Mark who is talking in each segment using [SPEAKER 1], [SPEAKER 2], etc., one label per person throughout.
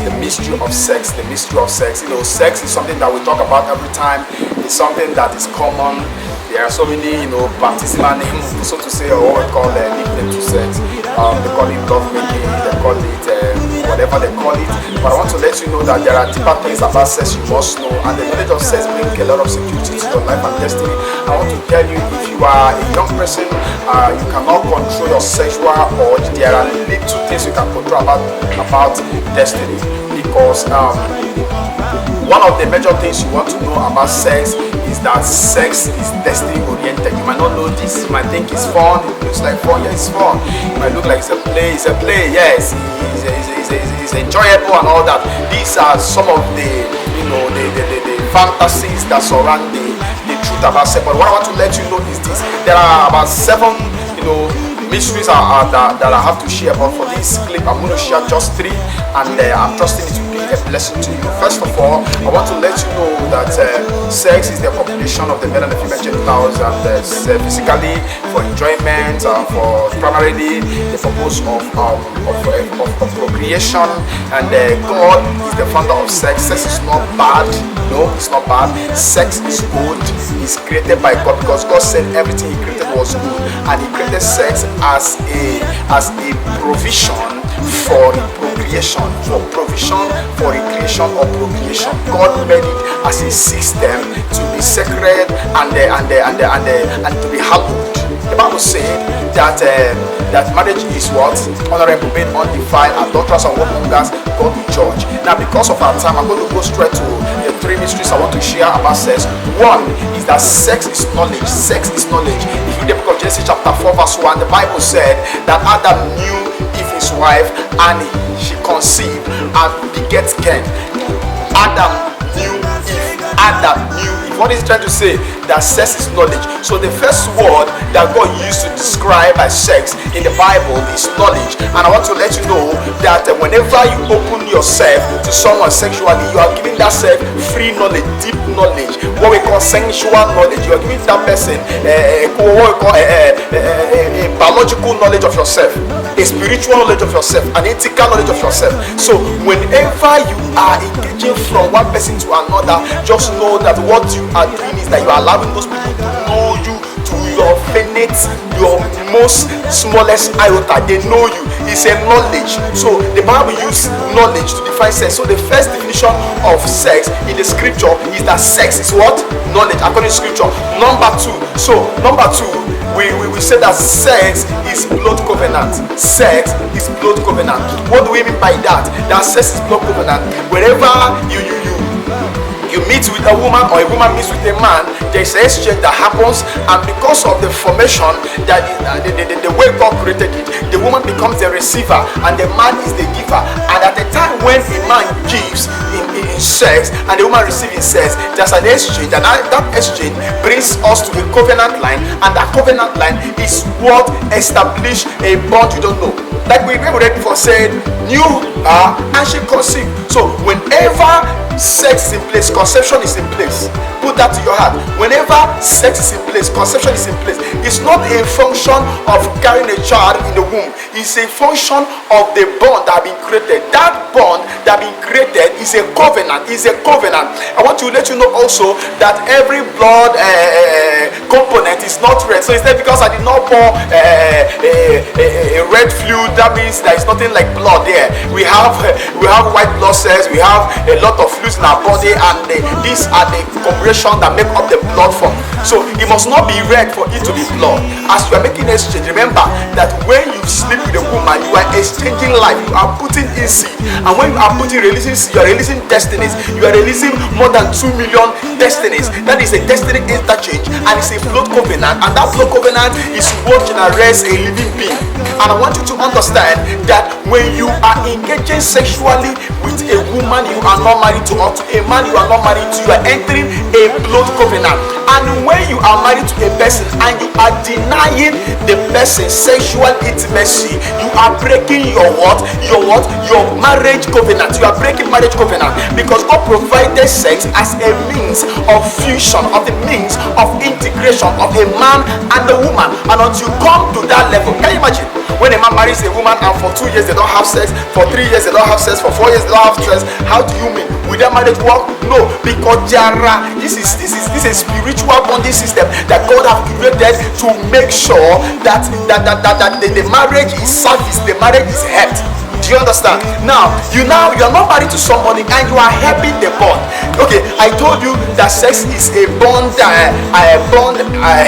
[SPEAKER 1] the mystery of sex. The mystery of sex. You know, sex is something that we talk about every time. It's something that is common. There are so many, baptismal names, so to say, or what we call nickname to sex. They call it love making, they call it whatever they call it. But I want to let you know that there are deeper things about sex you must know, and the knowledge of sex brings a lot of security to your life and destiny. I want to tell you, if you are a young person, you cannot control your sexual urge. There are little things you can control about destiny, because one of the major things you want to know about sex is that sex is destiny oriented. You might not know this. You might think it's fun. It looks like fun. Yeah, it's fun. It might look like it's a play. It's a play. Yes, it's enjoyable and all that. These are some of the the fantasies that surround the truth about sex. But what I want to let you know is this: there are about 7 mysteries that I have to share. But for this clip, I'm going to share just 3, and I'm trusting it to be a blessing to you. First of all, I want to let you know that sex is the population of the male and the female genitals, and physically for enjoyment, for primarily the purpose of procreation. And God is the founder of sex. Sex is not bad. No, it's not bad. Sex is good. It's created by God, because God said everything He created was good, and He created sex as a provision for procreation, for provision for recreation or procreation. God made it as a system to be sacred and to be hallowed. The Bible said that marriage is what? Honorable, made undefiled, adulterers and whoremongers God will judge. Now, because of our time, I'm going to go straight to the 3 mysteries I want to share about sex. One is that sex is knowledge. Sex is knowledge. If you read the book of Genesis chapter 4 verse 1, the Bible said that Adam knew Eve his wife, and she conceived and begat Cain. Adam knew Eve. Adam knew Eve. What is he trying to say? That sex is knowledge. So the first word that God used to describe as sex in the Bible is knowledge. And I want to let you know that whenever you open yourself to someone sexually, you are giving that self free knowledge, deep knowledge, what we call sensual knowledge. You are giving that person what we call a biological knowledge of yourself, a spiritual knowledge of yourself, an ethical knowledge of yourself. So whenever you are engaging from one person to another, just know that what you are doing is that you are allowing those people to know you to your finite, your most smallest iota. They know you. It's a knowledge. So the Bible uses knowledge to define sex. So the first definition of sex in the scripture is that sex is what? Knowledge, according to scripture. Number 2, we say that sex is blood covenant. Sex is blood covenant. What do we mean by that? That sex is blood covenant. Wherever you meet with a woman, or a woman meets with a man, there is an exchange that happens, and because of the formation that the way God created it, the woman becomes the receiver and the man is the giver. And at the time when a man gives in sex and the woman receives in sex, there's an exchange, and that exchange brings us to a covenant line, and that covenant line is what establishes a bond you don't know. Like we read before, said, knew her and she conceived. So whenever sex is in place, conception is in place. Put that to your heart. Whenever sex is in place, conception is in place. It's not a function of carrying a child in the womb. It's a function of the bond that has been created. That bond that has been created is a covenant. It's a covenant. I want to let you know also that every blood component is not red. So it's not because I did not pour a red fluid, that means there is nothing like blood there. We have white blood cells. We have a lot of fluids in our body, and these are the congregation that make up the blood form. So it must not be red for it to be blood. As you are making exchange, remember that when you sleep with a woman, you are exchanging life. You are putting in seed, and when you are releasing seed, you are releasing destinies. You are releasing more than 2 million destinies. That is a destiny interchange, and it's a blood covenant, and that blood covenant is what generates a living being. And I want you to understand that when you are engaging sexually with a woman you are not married to, or to a man you are not married to, you are entering a blood covenant. And when you are married to a person and you are denying the person sexual intimacy, you are breaking your marriage covenant. You are breaking marriage covenant, because God provided sex as a means of fusion, of the means of integration of a man and a woman. And until you come to that level, can you imagine when a man marries a woman and for 2 years they don't have sex, for 3 years they don't have sex, for 4 years they don't have sex? How do you mean? Will that marriage work? No, because this is a spiritual bonding system that God have created to make sure that the marriage is serviced, the marriage is helped. Do you understand? Now you are not married to somebody and you are helping the bond. Okay, I told you that sex is a bond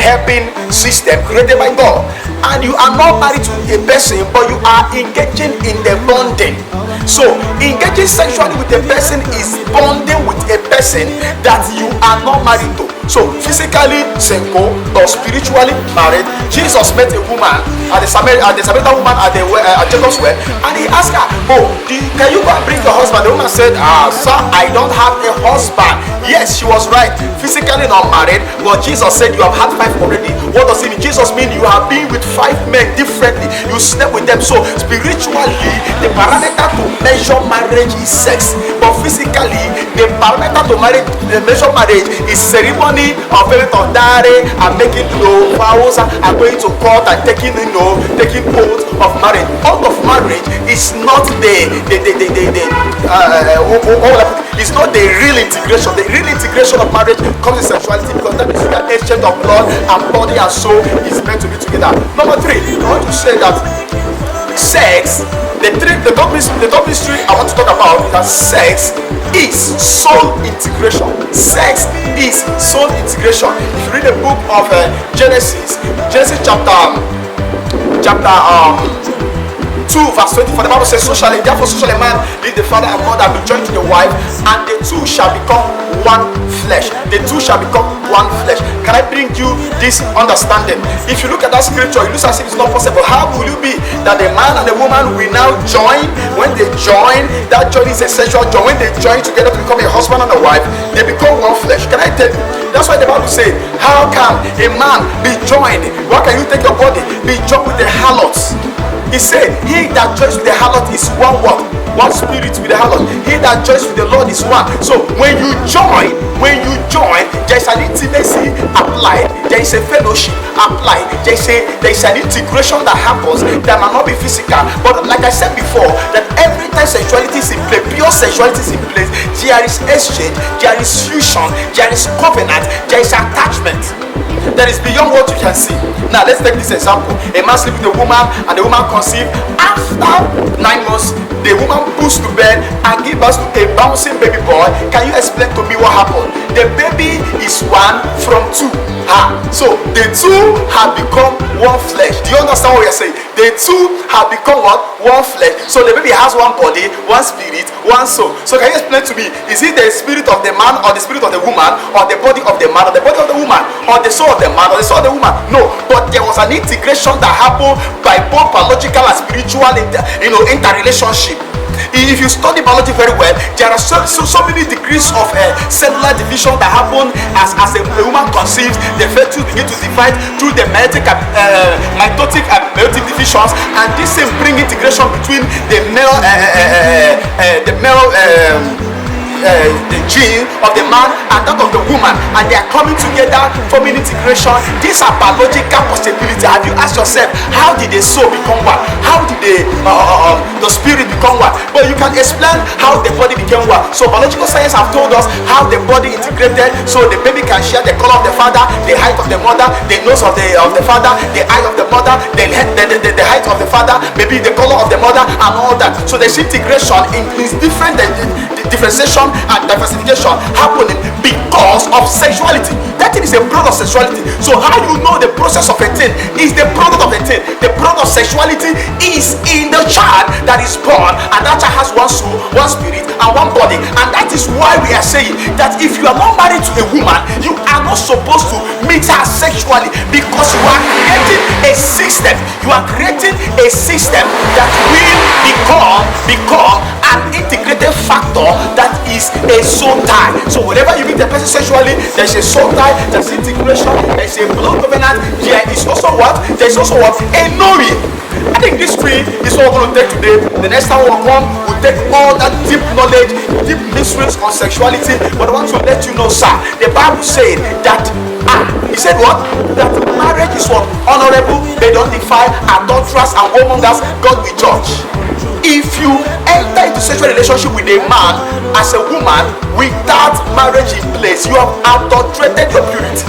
[SPEAKER 1] helping system created by God, and you are not married to a person, but you are engaging in the bonding. So engaging sexually with a person is bonding with a person that you are not married to. So physically single or spiritually married. Jesus met a woman at the Samaritan woman at Jacob's well, and he asked her, "Oh, can you go and bring your husband?" The woman said, "Sir, I don't have a husband." Yes, she was right. Physically not married, but Jesus said you have had 5 already. What does it mean? Jesus means you have been with 5 men differently. You slept with them. So spiritually, the parameter to measure marriage is sex, but physically, the parameter to measure marriage is ceremony of payment of dowry and making vows and going to court and taking oath of marriage. Oath of marriage is not it's not the real integration. The real integration of marriage comes in sexuality, because that is the exchange of blood and body and soul is meant to be together. Number 3, I want to say that sex, the top mystery I want to talk about is that sex is soul integration. Sex is soul integration. If you read the book of Genesis chapter 2 verse 24, the Bible says, "So shall a man leave the father and mother, be joined to the wife, and the two shall become one flesh." The two shall become one flesh. Can I bring you this understanding? If you look at that scripture, it looks as if it's not possible. How will you be that the man and the woman will now join? When they join, that join is a sexual join. When they join together to become a husband and a wife, they become one flesh. Can I tell you? That's why the Bible says, how can a man be joined? Why can you take your body, be joined with the harlots? He said, he that joins with the harlot is one what? One spirit with the harlot. He that joins with the Lord is one. So when you join, there is an intimacy applied. There is a fellowship applied. There is an integration that happens that might not be physical. But like I said before, that every time sexuality is in place, pure sexuality is in place, there is exchange, there is fusion, there is covenant, there is attachment. That is beyond what you can see. Now let's take this example. A man sleeps with a woman and the woman conceives. After 9 months, the woman puts to bed and gives birth to a bouncing baby boy. Can you explain to me what happened? The baby is 1 from 2. So the 2 have become one flesh. Do you understand what we are saying? The 2 have become what? One flesh. So the baby has one body, one spirit, one soul. So can you explain to me, is it the spirit of the man or the spirit of the woman, or the body of the man or the body of the woman, or the soul of the man or the soul of the woman? No, but there was an integration that happened by both biological and spiritual interrelationship. If you study biology very well, there are so many degrees of cellular division that happen as a woman conceives. The fetus begin to divide through the mitotic and meiotic divisions, and this will bring integration between the the gene of the man and that of the woman, and they are coming together forming integration. These are biological possibilities. Have you asked yourself, how did the soul become one? How did the spirit become one? But you can explain how the body became one. So biological science have told us how the body integrated, so the baby can share the color of the father, the height of the mother, the nose of the father, the eye of the mother, the height of the father, maybe the color of the mother, and all that. So there's integration in different differentiation and diversification happening because of sexuality. That thing is a product of sexuality. So how you know the process of a thing is the product of a thing. The product of sexuality is in the child that is born, and that child has one soul, one spirit, and one body. And that is why we are saying that if you are not married to a woman, you are not supposed to meet her sexually, because you are creating a system. You are creating a system that will become an integrated aggravating factor that is a soul tie. So whenever you meet a person sexually, there's a soul tie, there's integration, there's a blood covenant. There is also what? There's also what? A knowing. I think this three is what we're going to take today. The next time we'll come, we'll take all that deep knowledge, deep mysteries on sexuality. But I want to let you know, sir, the Bible said that he said what? That marriage is what? Honorable. They don't defile adulterers and whoremongers. God will judge. If you enter into sexual relationship with a man as a woman without marriage in place, you have adulterated your purity.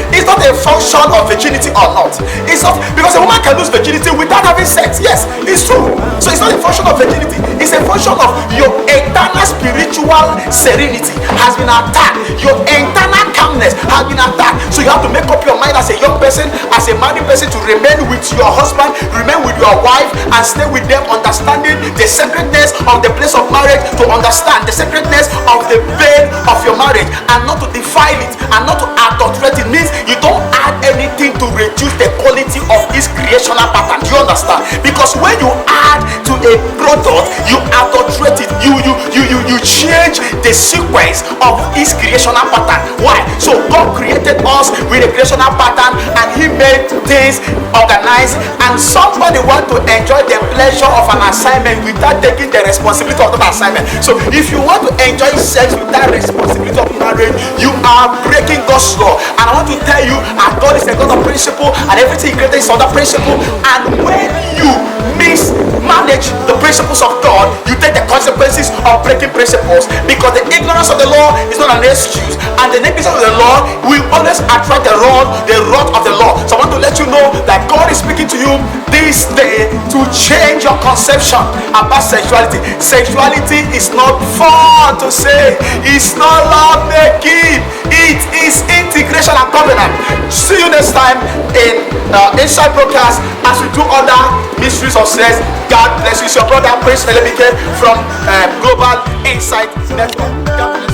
[SPEAKER 1] It's not a function of virginity or not. It's not, because a woman can lose virginity without having sex. Yes, it's true. So it's not a function of virginity. It's a function of your internal spiritual serenity has been attacked. Your internal calmness has been attacked. So you have to make up your mind as a young person, as a married person, to remain with your husband, remain with your wife, and stay with them, understanding the sacredness of the place of marriage, to understand the sacredness of the bed of your marriage, and not to defile it, and not to adulterate it. Means you don't add anything to reduce the quality of his creational pattern. Do you understand? Because when you add to a product, you adulterate it. You change the sequence of his creational pattern. Why? So God created us with a creational pattern, and he made things organized, and somebody want to enjoy the pleasure of an assignment without taking the responsibility of that assignment. So if you want to enjoy sex without responsibility of marriage, you are breaking God's law. And I want to tell you, and God is a God of principle, and everything he created is under principle. And when you mismanage the principles of God, you take the consequences of breaking principles, because the ignorance of the law is not an excuse, and the negligence of the law will always attract the wrath of the law. So I want to let you know that God is speaking to you this day to change your conception about sexuality. Sexuality is not fun to say, it's not love making, it is integration and covenant. See you next time in Inside Broadcast as we do other mysteries of sex. God bless you. It's your brother Prince Elemike from Global Insight Network. God bless.